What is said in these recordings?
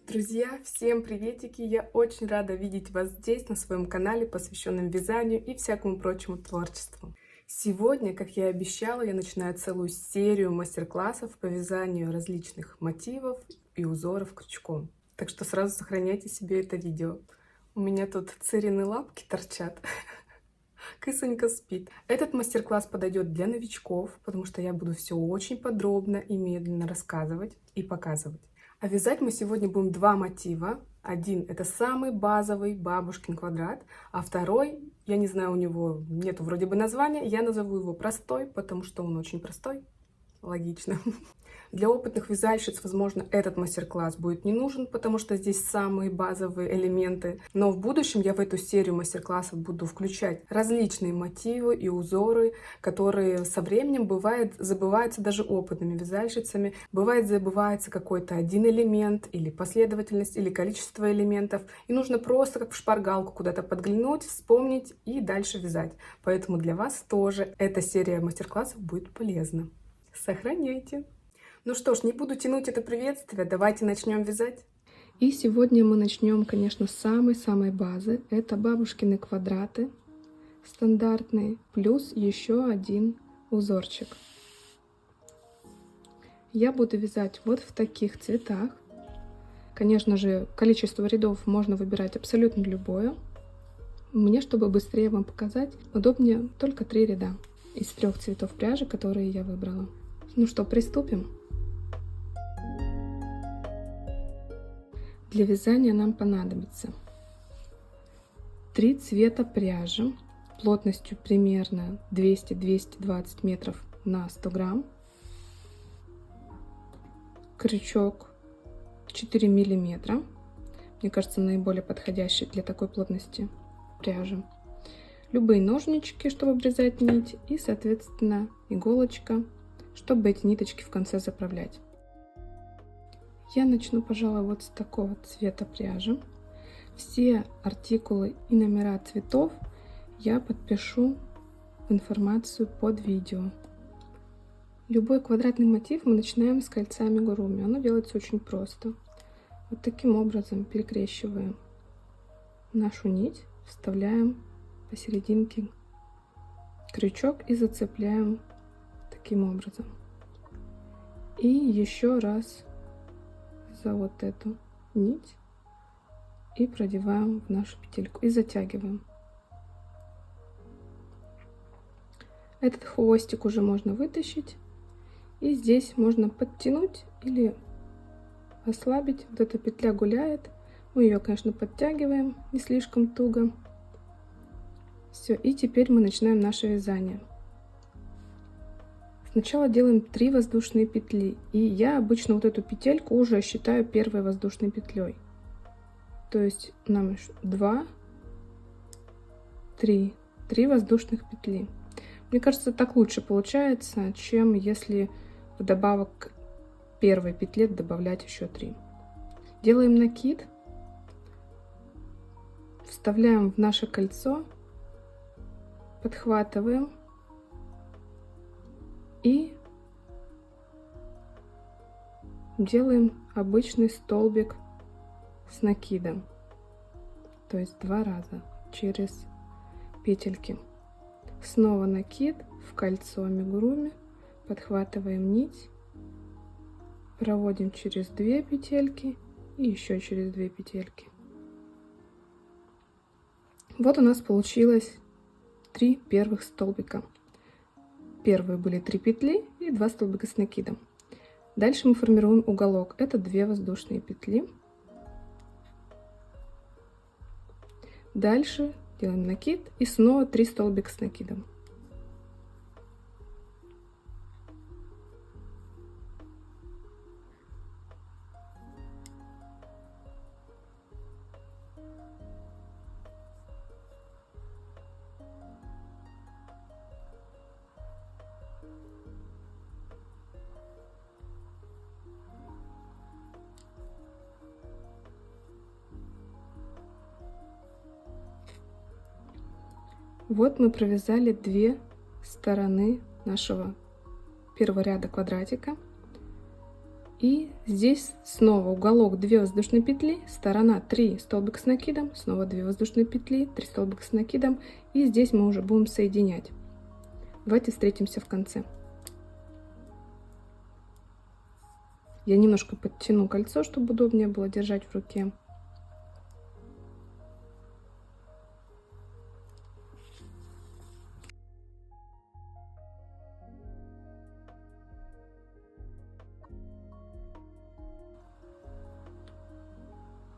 Друзья, всем приветики! Я очень рада видеть вас здесь, на своем канале, посвященном вязанию и всякому прочему творчеству. Сегодня, как я и обещала, я начинаю целую серию мастер-классов по вязанию различных мотивов и узоров крючком. Так что сразу сохраняйте себе это видео. У меня тут цирины лапки торчат. Кисонька спит. Этот мастер-класс подойдет для новичков, потому что я буду все очень подробно и медленно рассказывать и показывать. А вязать мы сегодня будем два мотива. Один — это самый базовый бабушкин квадрат, а второй, я не знаю, у него нету вроде бы названия, я назову его простой, потому что он очень простой. Логично. Для опытных вязальщиц, возможно, этот мастер-класс будет не нужен, потому что здесь самые базовые элементы. Но в будущем я в эту серию мастер-классов буду включать различные мотивы и узоры, которые со временем бывает забываются даже опытными вязальщицами. Бывает забывается какой-то один элемент или последовательность, или количество элементов. И нужно просто как в шпаргалку куда-то подглянуть, вспомнить и дальше вязать. Поэтому для вас тоже эта серия мастер-классов будет полезна. Сохраняйте! Ну что ж, не буду тянуть это приветствие, давайте начнем вязать. И сегодня мы начнем, конечно, с самой базы. Это бабушкины квадраты стандартные, плюс еще один узорчик. Я буду вязать вот в таких цветах. Конечно же, количество рядов можно выбирать абсолютно любое. Мне, чтобы быстрее вам показать, удобнее только 3 ряда из 3 цветов пряжи, которые я выбрала. Ну что, приступим? Для вязания нам понадобится 3 цвета пряжи плотностью примерно 200-220 метров на 100 грамм, крючок 4 миллиметра, мне кажется, наиболее подходящий для такой плотности пряжи, любые ножнички, чтобы обрезать нить, и, соответственно, иголочка, чтобы эти ниточки в конце заправлять. Я начну, пожалуй, вот с такого цвета пряжи. Все артикулы и номера цветов я подпишу в информацию под видео. Любой квадратный мотив мы начинаем с кольца амигуруми. Оно делается очень просто. Вот таким образом перекрещиваем нашу нить, вставляем посерединке крючок и зацепляем таким образом. И еще раз за вот эту нить и продеваем в нашу петельку и затягиваем. Этот хвостик уже можно вытащить, и здесь можно подтянуть или ослабить. Вот эта петля гуляет, мы ее, конечно, подтягиваем не слишком туго. Все, и теперь мы начинаем наше вязание. Сначала делаем 3 воздушные петли, и я обычно вот эту петельку уже считаю первой воздушной петлей. То есть нам еще 2, 3 воздушных петли. Мне кажется, так лучше получается, чем если вдобавок к первой петле добавлять еще 3. Делаем накид, вставляем в наше кольцо, подхватываем и делаем обычный столбик с накидом, то есть 2 раза через петельки. Снова накид в кольцо амигуруми, подхватываем нить, проводим через 2 петельки и еще через 2 петельки. Вот у нас получилось 3 первых столбика. Первые были 3 петли и 2 столбика с накидом. Дальше мы формируем уголок. Это 2 воздушные петли. Дальше делаем накид и снова 3 столбика с накидом. Вот мы провязали 2 стороны нашего первого ряда квадратика. И здесь снова уголок 2 воздушные петли, сторона 3 столбика с накидом, снова 2 воздушные петли, 3 столбика с накидом. И здесь мы уже будем соединять. Давайте встретимся в конце. Я немножко подтяну кольцо, чтобы удобнее было держать в руке.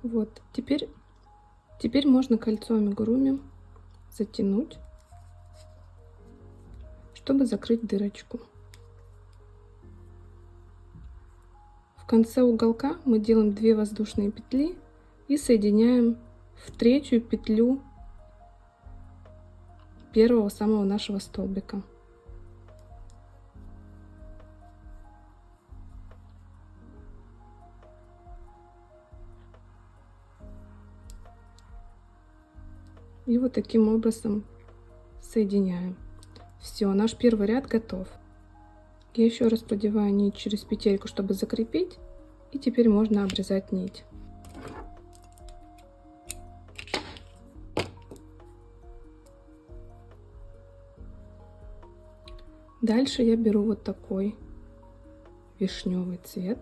Вот, теперь можно кольцо амигуруми затянуть, чтобы закрыть дырочку. В конце уголка мы делаем 2 воздушные петли и соединяем в 3-ю петлю первого самого нашего столбика. И вот таким образом соединяем. Все, наш первый ряд готов. Я еще раз продеваю нить через петельку, чтобы закрепить. И теперь можно обрезать нить. Дальше я беру вот такой вишневый цвет.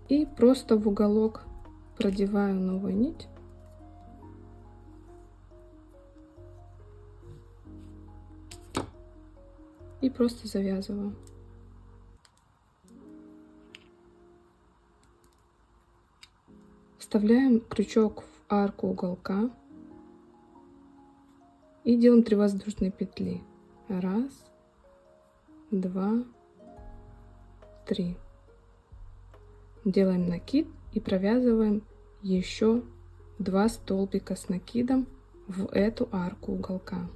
И просто в уголок продеваю новую нить. И просто завязываю. Вставляем крючок в арку уголка и делаем 3 воздушные петли. 1, 2, 3. Делаем накид и провязываем еще 2 столбика с накидом в эту арку уголка.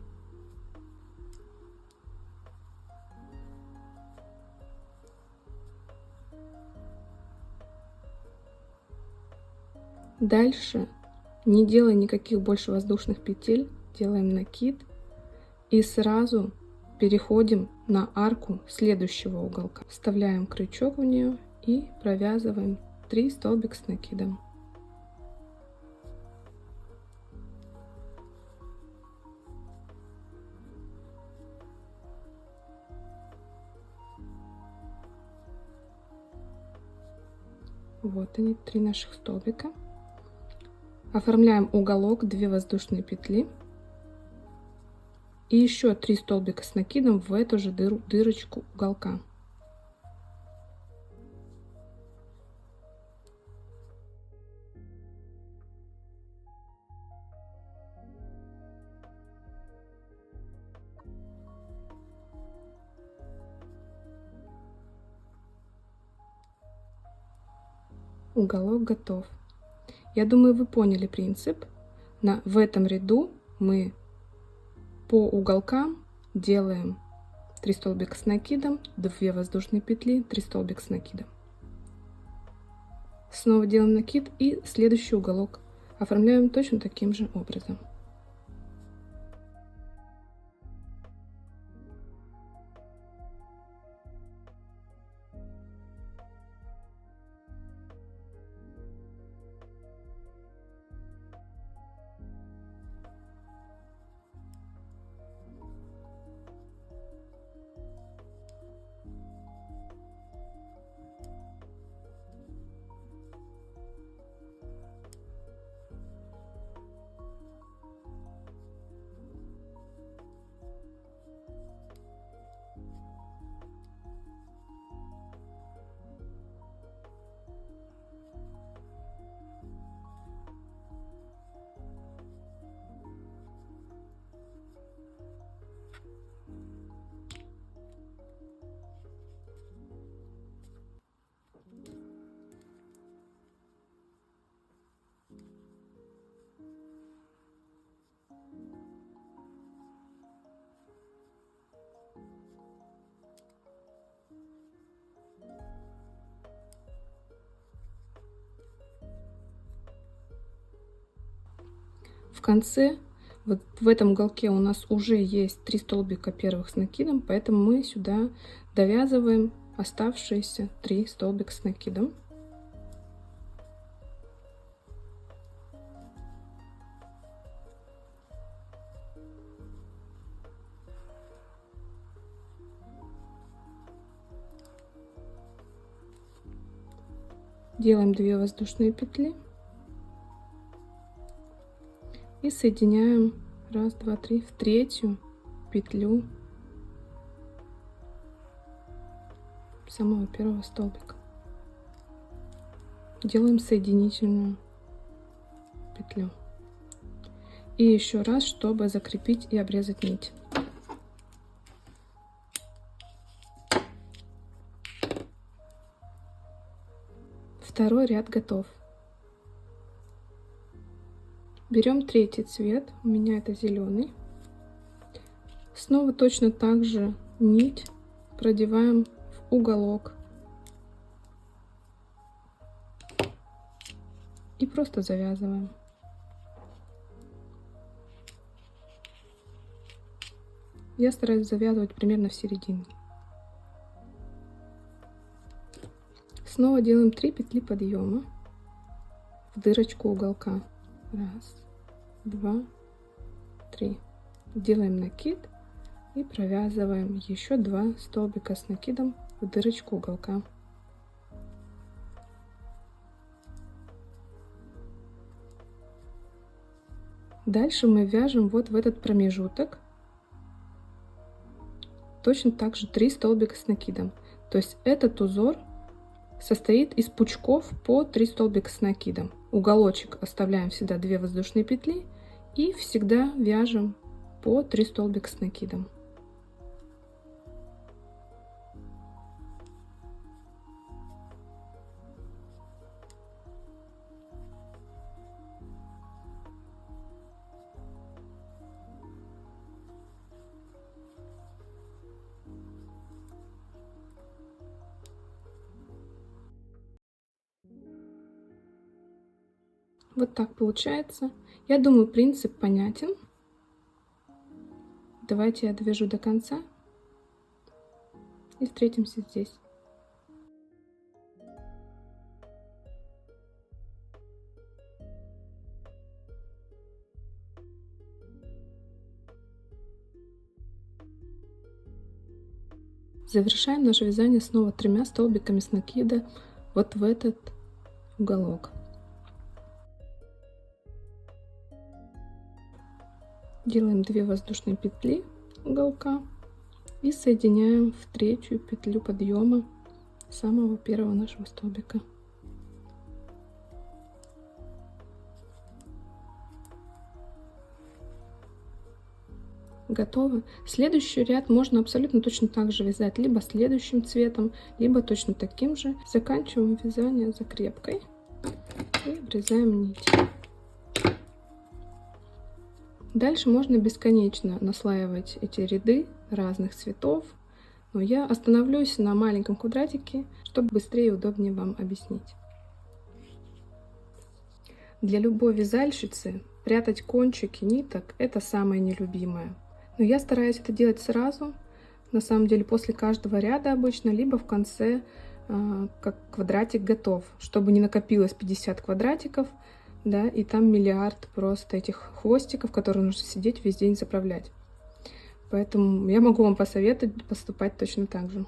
Дальше, не делая никаких больше воздушных петель, делаем накид и сразу переходим на арку следующего уголка. Вставляем крючок в нее и провязываем 3 столбика с накидом. Вот они, 3 наших столбика. Оформляем уголок, 2 воздушные петли и еще 3 столбика с накидом в эту же дырочку уголка. Уголок готов. Я думаю, вы поняли принцип. В этом ряду мы по уголкам делаем 3 столбика с накидом, 2 воздушные петли, 3 столбика с накидом. Снова делаем накид и следующий уголок оформляем точно таким же образом. В конце Вот в этом уголке у нас уже есть 3 столбика первых с накидом, поэтому мы сюда довязываем оставшиеся 3 столбика с накидом. Делаем 2 воздушные петли и соединяем 1, 2, 3 в третью петлю самого первого столбика. Делаем соединительную петлю. И еще раз, чтобы закрепить и обрезать нить. Второй ряд готов. Берем третий цвет, у меня это зеленый. Снова точно так же нить продеваем в уголок и просто завязываем. Я стараюсь завязывать примерно в середине. Снова делаем 3 петли подъема в дырочку уголка. 1, 2, 3. Делаем накид и провязываем еще 2 столбика с накидом в дырочку уголка. Дальше мы вяжем вот в этот промежуток точно так же 3 столбика с накидом. То есть этот узор состоит из пучков по 3 столбика с накидом. Уголочек оставляем всегда 2 воздушные петли и всегда вяжем по 3 столбика с накидом. Вот так получается. Я думаю, принцип понятен. Давайте я довяжу до конца и встретимся здесь. Завершаем наше вязание снова 3 столбиками с накида вот в этот уголок. Делаем 2 воздушные петли уголка и соединяем в третью петлю подъема самого первого нашего столбика. Готово. Следующий ряд можно абсолютно точно так же вязать либо следующим цветом, либо точно таким же. Заканчиваем вязание закрепкой и обрезаем нить. Дальше можно бесконечно наслаивать эти ряды разных цветов, но я остановлюсь на маленьком квадратике, чтобы быстрее и удобнее вам объяснить. Для любой вязальщицы прятать кончики ниток — это самое нелюбимое. Но я стараюсь это делать сразу, на самом деле после каждого ряда обычно, либо в конце, как квадратик готов, чтобы не накопилось 50 квадратиков, да, и там миллиард просто этих хвостиков, которые нужно сидеть весь день заправлять. Поэтому я могу вам посоветовать поступать точно так же.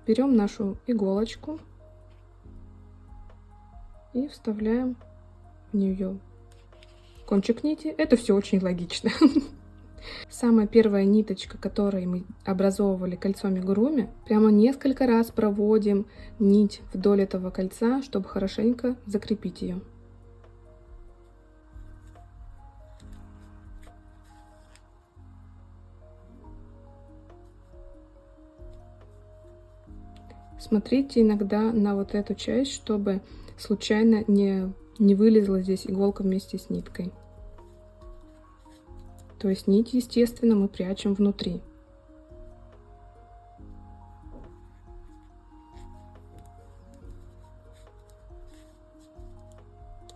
Берем нашу иголочку и вставляем в нее кончик нити. Это все очень логично. Самая первая ниточка, которой мы образовывали кольцо амигуруми, прямо несколько раз проводим нить вдоль этого кольца, чтобы хорошенько закрепить ее. Смотрите иногда на вот эту часть, чтобы случайно не вылезла здесь иголка вместе с ниткой. То есть нить, естественно, мы прячем внутри.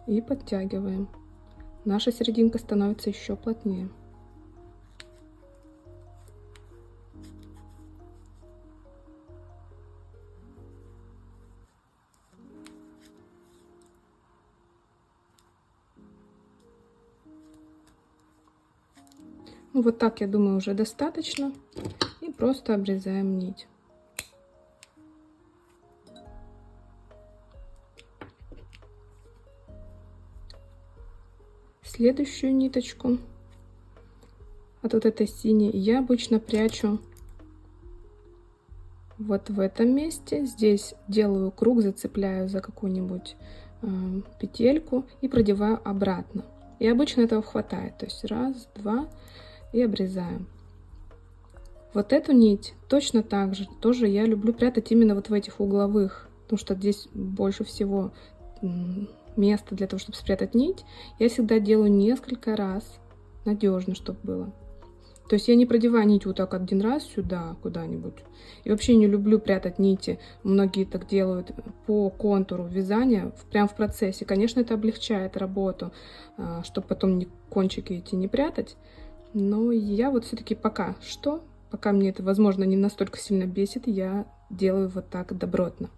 И подтягиваем. наша серединка становится еще плотнее. Ну, вот так, я думаю, уже достаточно. И просто обрезаем нить. Следующую ниточку от вот этой синей я обычно прячу вот в этом месте. Здесь делаю круг, зацепляю за какую-нибудь петельку и продеваю обратно. И обычно этого хватает. То есть раз, два и обрезаем. Вот эту нить точно так же тоже я люблю прятать именно вот в этих угловых, потому что здесь больше всего места для того, чтобы спрятать нить. Я всегда делаю несколько раз, надежно, чтобы было. То есть я не продеваю нить вот так один раз сюда куда-нибудь. И вообще не люблю прятать нити. Многие так делают по контуру вязания, прям в процессе. Конечно, это облегчает работу, чтобы потом кончики эти не прятать. Но я вот все-таки пока мне это, возможно, не настолько сильно бесит, я делаю вот так добротно.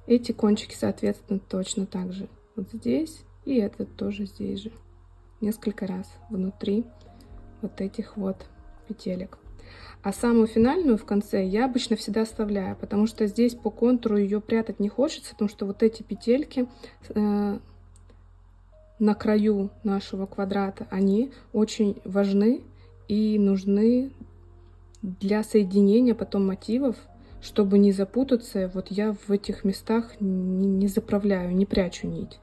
Эти кончики, соответственно, точно так же. Вот здесь и этот тоже здесь же. Несколько раз внутри вот этих вот петелек. А самую финальную в конце я обычно всегда оставляю, потому что здесь по контуру ее прятать не хочется, потому что вот эти петельки на краю нашего квадрата, они очень важны и нужны для соединения потом мотивов, чтобы не запутаться. Вот я в этих местах не заправляю, не прячу нить.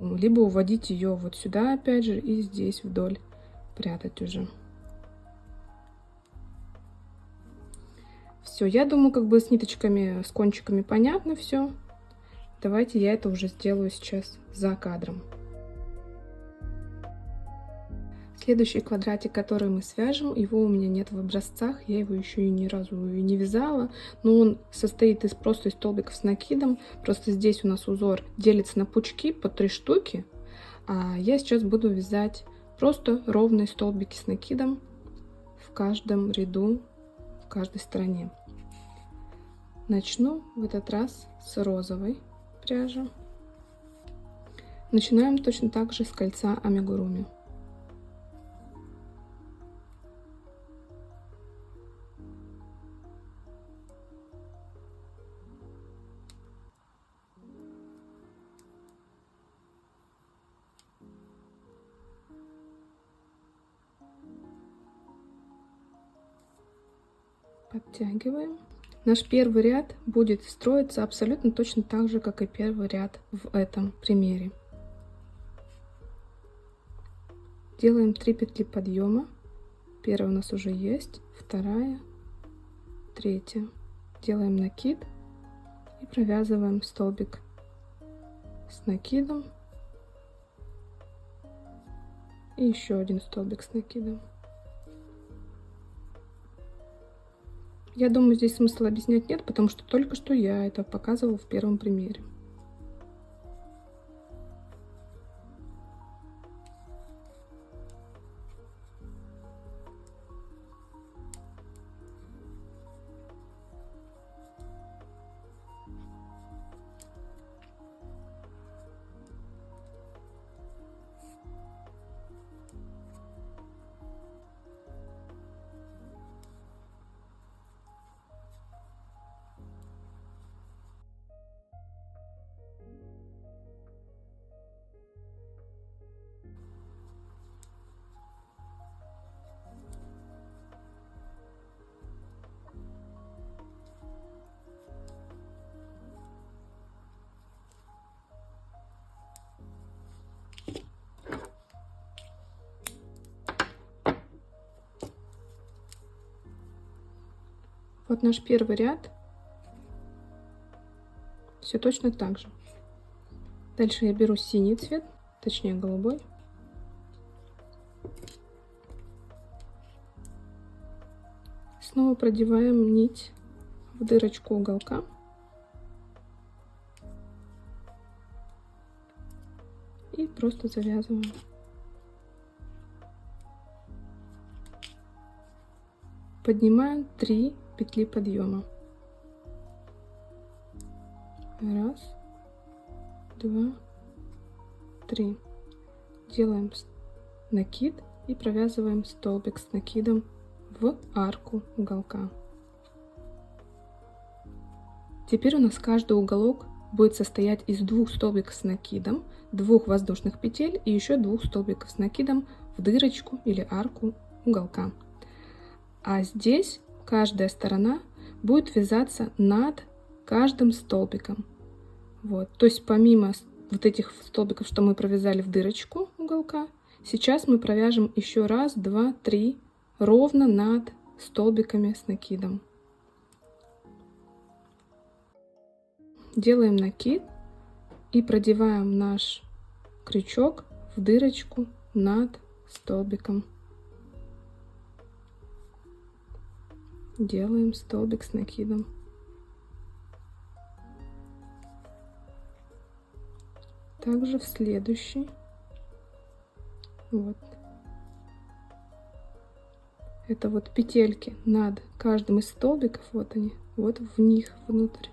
Либо уводить ее вот сюда опять же и здесь вдоль прятать уже. Все, я думаю, как бы с ниточками, с кончиками понятно все. Давайте я это уже сделаю сейчас за кадром. Следующий квадратик, который мы свяжем, его у меня нет в образцах, я его еще и ни разу и не вязала, но он состоит просто из столбиков с накидом. Просто здесь у нас узор делится на пучки по 3 штуки, а я сейчас буду вязать просто ровные столбики с накидом в каждом ряду, в каждой стороне. Начну в этот раз с розовой пряжи. Начинаем точно так же с кольца амигуруми. Подтягиваем. Наш первый ряд будет строиться абсолютно точно так же, как и первый ряд в этом примере. Делаем 3 петли подъема. Первая у нас уже есть, вторая, третья. Делаем накид и провязываем столбик с накидом и еще один столбик с накидом. Я думаю, здесь смысла объяснять нет, потому что только что я это показывала в первом примере. Вот наш первый ряд. Все точно так же. Дальше я беру синий цвет, точнее голубой. Снова продеваем нить в дырочку уголка. и просто завязываем. Поднимаем 3 петли подъема. 1, 2, 3. Делаем накид и провязываем столбик с накидом в арку уголка. Теперь у нас каждый уголок будет состоять из 2 столбиков с накидом, 2 воздушных петель и еще 2 столбиков с накидом в дырочку или арку уголка. А здесь каждая сторона будет вязаться над каждым столбиком. Вот. То есть помимо вот этих столбиков, что мы провязали в дырочку уголка, сейчас мы провяжем еще 1, 2, 3 ровно над столбиками с накидом. Делаем накид и продеваем наш крючок в дырочку над столбиком. Делаем столбик с накидом. Также в следующий. Вот. Это вот петельки над каждым из столбиков. Вот они. Вот в них внутрь.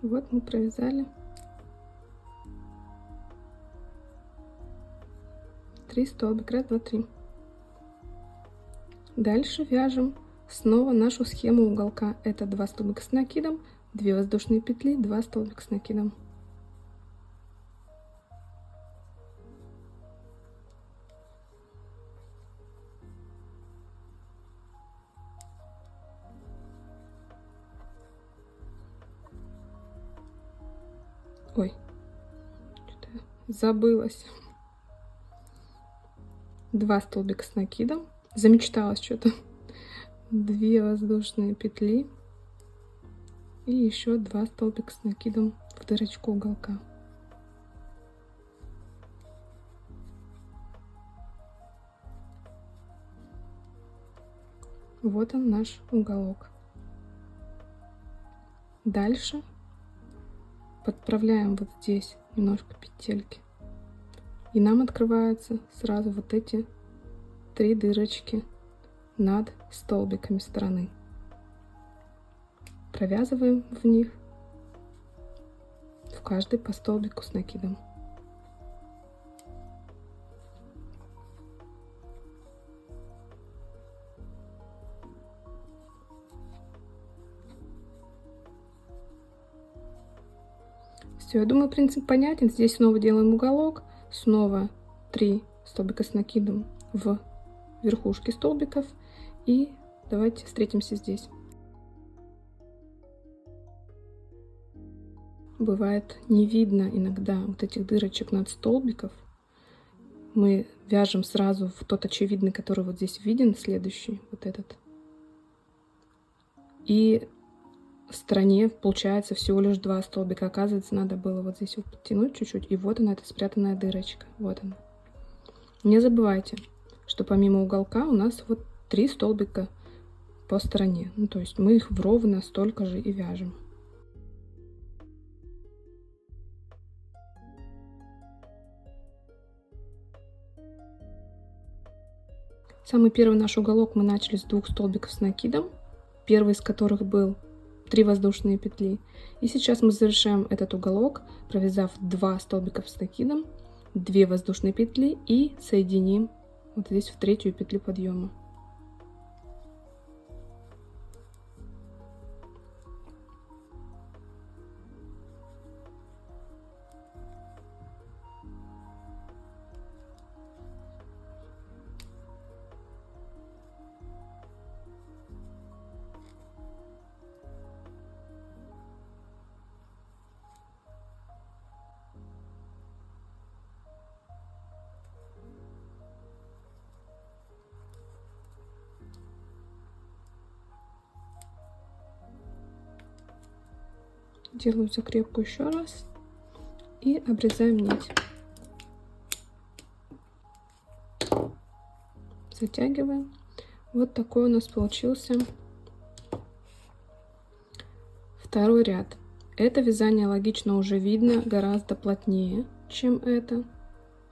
Вот мы провязали 3 столбика. 1, 2, 3. Дальше вяжем снова нашу схему уголка. Это 2 столбика с накидом, 2 воздушные петли, 2 столбика с накидом. Ой, что-то забылась. 2 столбика с накидом. Замечталась что-то. 2 воздушные петли. И еще 2 столбика с накидом в дырочку уголка. Вот он, наш уголок. Дальше подправляем вот здесь немножко петельки. И нам открываются сразу вот эти 3 дырочки над столбиками стороны. Провязываем в них в каждый по столбику с накидом. Все, я думаю, принцип понятен. Здесь снова делаем уголок, снова 3 столбика с накидом в верхушке столбиков. И давайте встретимся здесь. Бывает не видно иногда вот этих дырочек над столбиков. Мы вяжем сразу в тот очевидный, который вот здесь виден, следующий, вот этот. И в стороне получается всего лишь 2 столбика. Оказывается, надо было вот здесь вот подтянуть чуть-чуть. И вот она, эта спрятанная дырочка. Вот она. Не забывайте, что помимо уголка у нас вот 3 столбика по стороне. Ну, то есть мы их ровно столько же и вяжем. Самый первый наш уголок мы начали с 2 столбиков с накидом. Первый из которых был 3 воздушные петли. И сейчас мы завершаем этот уголок, провязав 2 столбика с накидом, 2 воздушные петли и соединим вот здесь в 3-ю петлю подъема. Делаю закрепку еще раз и обрезаем нить. затягиваем. Вот такой у нас получился второй ряд. Это вязание логично уже видно гораздо плотнее, чем это.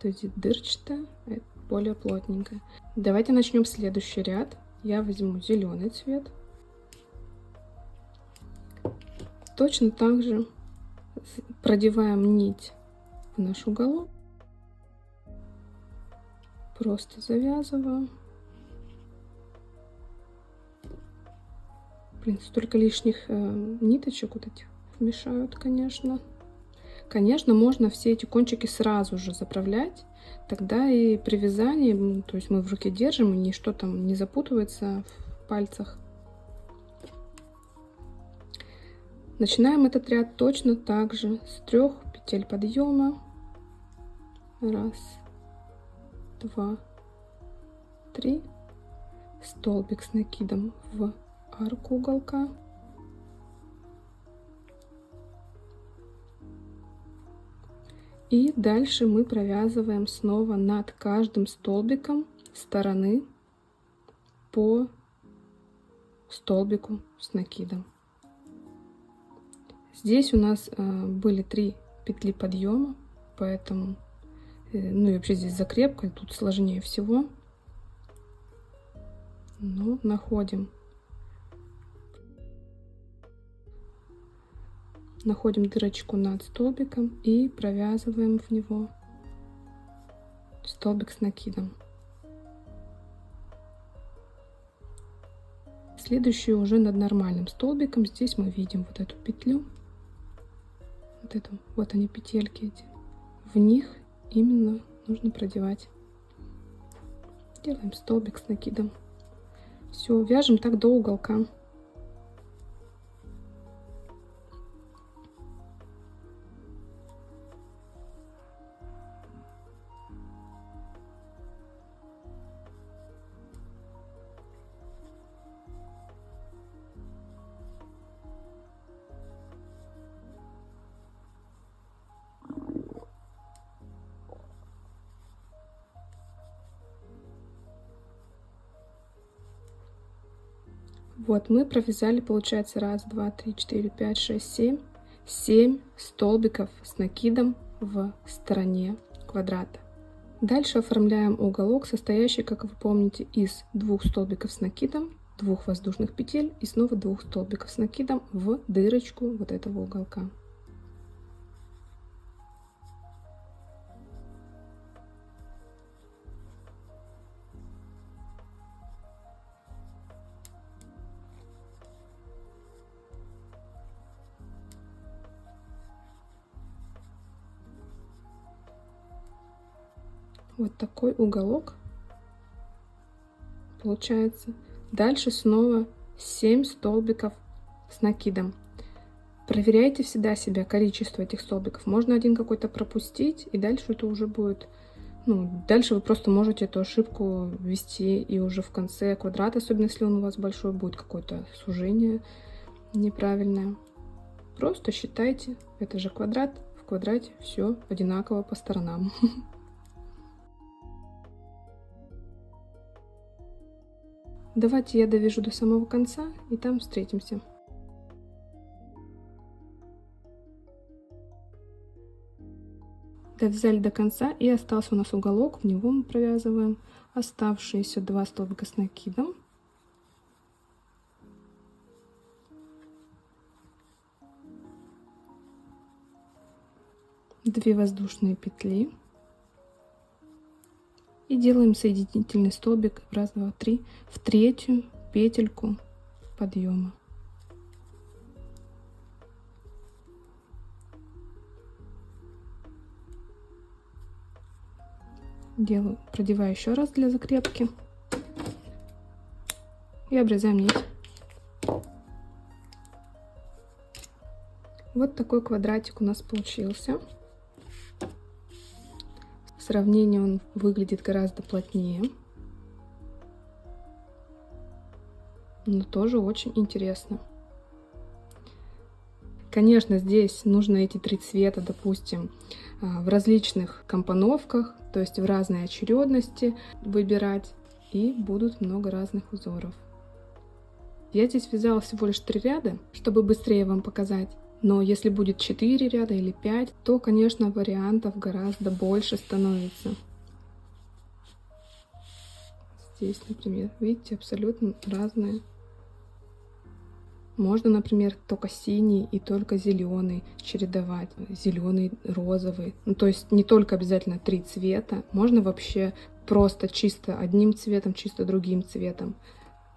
То есть дырчатое, а это более плотненькое. Давайте начнем следующий ряд. Я возьму зеленый цвет. Точно так же продеваем нить в наш уголок. Просто завязываю. Блин, столько лишних ниточек вот этих мешают, конечно. Конечно, можно все эти кончики сразу же заправлять. Тогда и при вязании, то есть мы в руке держим, и ничто там не запутывается в пальцах. Начинаем этот ряд точно так же с 3 петель подъема. 1, 2, 3. Столбик с накидом в арку уголка. И дальше мы провязываем снова над каждым столбиком стороны по столбику с накидом. Здесь у нас были 3 петли подъема, поэтому, ну и вообще здесь закрепка, тут сложнее всего. Но находим дырочку над столбиком и провязываем в него столбик с накидом. Следующий уже над нормальным столбиком. Здесь мы видим вот эту петлю. Вот они, петельки эти. В них именно нужно продевать. Делаем столбик с накидом. Все, вяжем так до уголка. Вот мы провязали, получается, 1, 2, 3, 4, 5, 6, 7 столбиков с накидом в стороне квадрата. Дальше оформляем уголок, состоящий, как вы помните, из 2 столбиков с накидом, 2 воздушных петель и снова 2 столбиков с накидом в дырочку вот этого уголка. Вот такой уголок получается. Дальше снова 7 столбиков с накидом. Проверяйте всегда себя, количество этих столбиков. Можно один какой-то пропустить, и дальше это уже будет... Ну, дальше вы просто можете эту ошибку ввести, и уже в конце квадрата, особенно если он у вас большой, будет какое-то сужение неправильное. Просто считайте, это же квадрат, в квадрате все одинаково по сторонам. Давайте я довяжу до самого конца, и там встретимся. Довязали до конца, и остался у нас уголок, в него мы провязываем оставшиеся 2 столбика с накидом. Две воздушные петли. И делаем соединительный столбик 1, 2, 3 в 3-ю петельку подъема. Продеваю еще раз для закрепки и обрезаем нить. Вот такой квадратик у нас получился. В сравнении он выглядит гораздо плотнее, но тоже очень интересно. Конечно, здесь нужно эти 3 цвета, допустим, в различных компоновках, то есть в разной очередности выбирать. и будут много разных узоров. Я здесь вязала всего лишь 3 ряда, чтобы быстрее вам показать. Но если будет 4 ряда или 5, то, конечно, вариантов гораздо больше становится. Здесь, например, видите, абсолютно разные. Можно, например, только синий и только зеленый чередовать. Зеленый, розовый. Ну, то есть не только обязательно 3 цвета. Можно вообще просто чисто одним цветом, чисто другим цветом.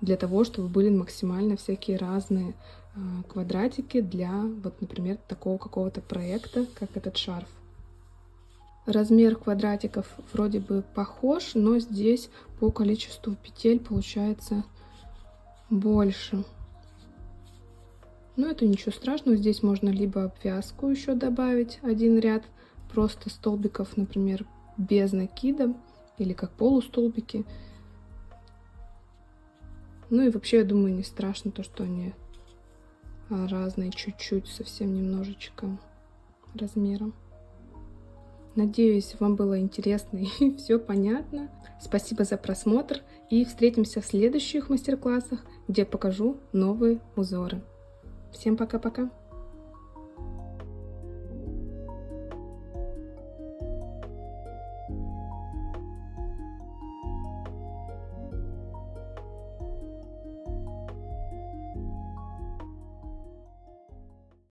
Для того, чтобы были максимально всякие разные квадратики для, вот, например, такого какого-то проекта, как этот шарф. Размер квадратиков вроде бы похож, но здесь по количеству петель получается больше. Но это ничего страшного, здесь можно либо обвязку еще добавить, один ряд просто столбиков, например, без накида, или как полустолбики. Ну и вообще, я думаю, не страшно то, что они разные чуть-чуть, совсем немножечко размером. Надеюсь, вам было интересно и все понятно. Спасибо за просмотр и встретимся в следующих мастер-классах, где покажу новые узоры. Всем пока-пока!